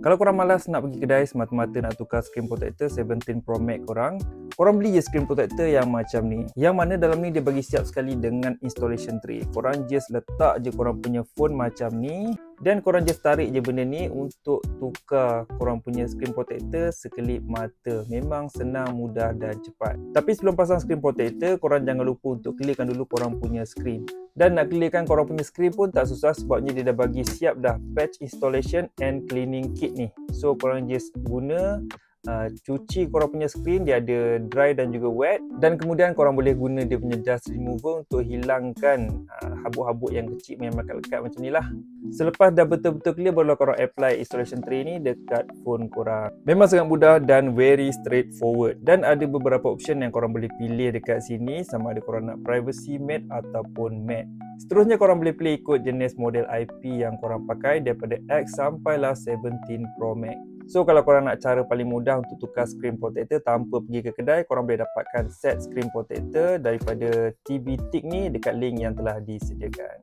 Kalau korang malas nak pergi kedai semata-mata nak tukar screen protector 17 Pro Max korang beli je screen protector yang macam ni. Yang mana dalam ni dia bagi siap sekali dengan installation tray. Korang just letak je korang punya phone macam ni dan korang just tarik je benda ni untuk tukar korang punya screen protector sekelip mata. Memang senang, mudah dan cepat. Tapi sebelum pasang screen protector, korang jangan lupa untuk clearkan dulu korang punya screen. Dan nak clearkan korang punya screen pun tak susah sebabnya dia dah bagi siap dah patch installation and cleaning kit ni. So korang just guna cuci korang punya screen, dia ada dry dan juga wet, dan kemudian korang boleh guna dia punya dust remover untuk hilangkan habuk-habuk yang kecil yang melekat-lekat macam ni lah. Selepas dah betul-betul clear, barulah korang apply installation tray ni dekat phone korang. Memang sangat mudah dan very straightforward, dan ada beberapa option yang korang boleh pilih dekat sini, sama ada korang nak privacy mode ataupun matte. Seterusnya korang boleh pilih ikut jenis model IP yang korang pakai daripada X sampailah 17 Pro Max. So kalau korang nak cara paling mudah untuk tukar screen protector tanpa pergi ke kedai, korang boleh dapatkan set screen protector daripada TB Tick ni dekat link yang telah disediakan.